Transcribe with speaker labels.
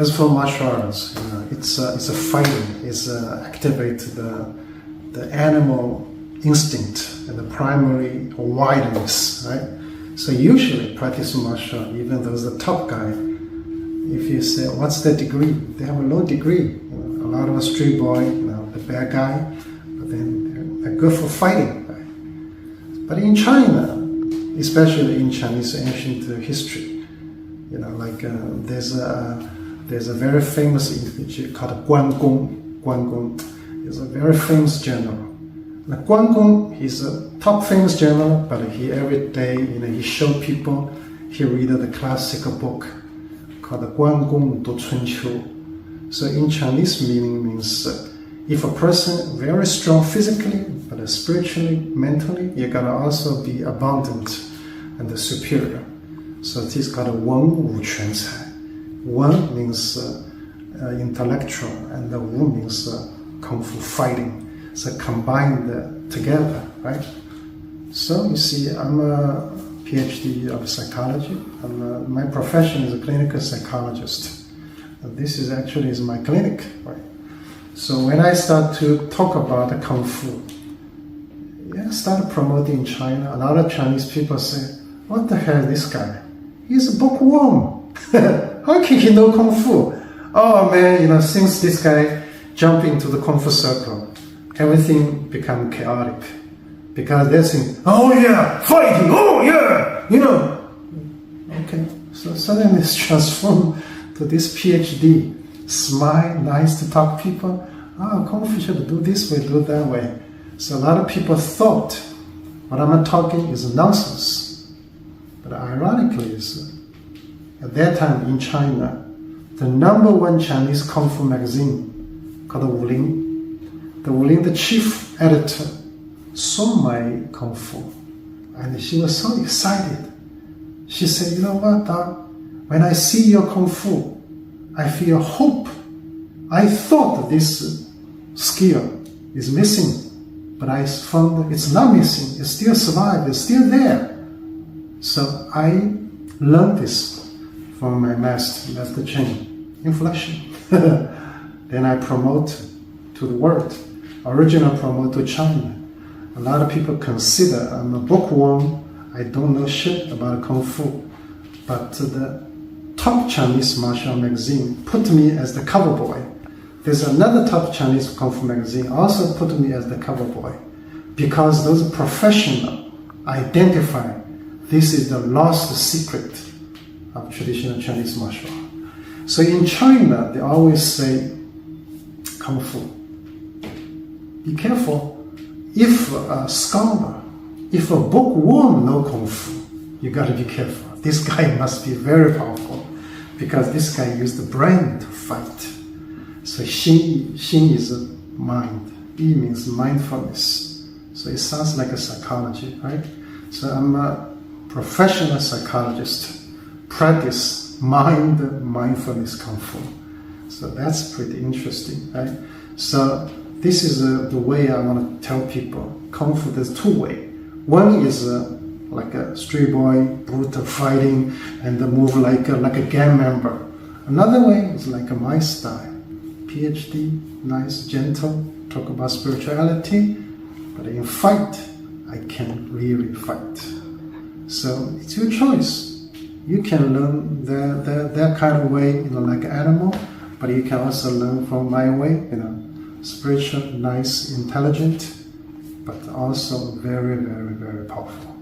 Speaker 1: As for martial arts, it's a fighting. It's activate the animal instinct and the primary wildness, right? So usually practice martial art, even those the top guy, if you say what's the degree, they have a low degree. A lot of street boy, the bad guy, but then they're good for fighting, right? But in China, especially in Chinese ancient history, there's a very famous institute called Guangong. Guangong is a very famous general. Now, Guangong, he's a top famous general, but he every day, he showed people, he read the classical book called the Guangong Du Chunqiu. So in Chinese meaning means if a person very strong physically, but spiritually, mentally, you gotta also be abundant and superior. So this is called Wen Wu Quan Cai. Wen means intellectual, and the Wu means Kung Fu fighting. So combined together, right? So you see, I'm a PhD of psychology. My profession is a clinical psychologist. And this is actually my clinic, right? So when I start to talk about Kung Fu, I started promoting in China. A lot of Chinese people say, "What the hell is this guy? He's a bookworm. How can he know Kung Fu?" Oh man, since this guy jumped into the Kung Fu circle, everything become chaotic. Because they think, "Oh yeah, fighting, oh yeah," Okay, so suddenly it's transformed to this PhD. Smile, nice to talk to people. Kung Fu should do this way, do that way. So a lot of people thought what I'm talking is nonsense. But ironically, at that time in China, the #1 Chinese Kung Fu magazine called Wu Ling, the chief editor, saw my Kung Fu. And she was so excited. She said, "You know what, Doc? When I see your Kung Fu, I feel hope. I thought this skill is missing, but I found it's not missing. It still survived. It's still there." So I learned this from my master Chen, inflection. Then I promote to the world, original promote to China. A lot of people consider I'm a bookworm. I don't know shit about Kung Fu. But the top Chinese martial magazine put me as the cover boy. There's another top Chinese Kung Fu magazine also put me as the cover boy, because those professionals identify this is the lost secret of traditional Chinese martial art. So in China, they always say, Kung Fu, be careful. If a scholar, if a bookworm know Kung Fu, you gotta be careful. This guy must be very powerful, because this guy used the brain to fight. So Xin is a mind. Yi means mindfulness. So it sounds like a psychology, right? So I'm a professional psychologist, practice mindfulness Kung Fu. So that's pretty interesting, right? So this is the way I want to tell people. Kung Fu, there's two ways. One is like a street boy, brutal fighting, and move like a gang member. Another way is like my style. PhD, nice, gentle, talk about spirituality, but in fight, I can really fight. So it's your choice. You can learn that kind of way, like an animal, but you can also learn from my way, spiritual, nice, intelligent, but also very, very, very powerful.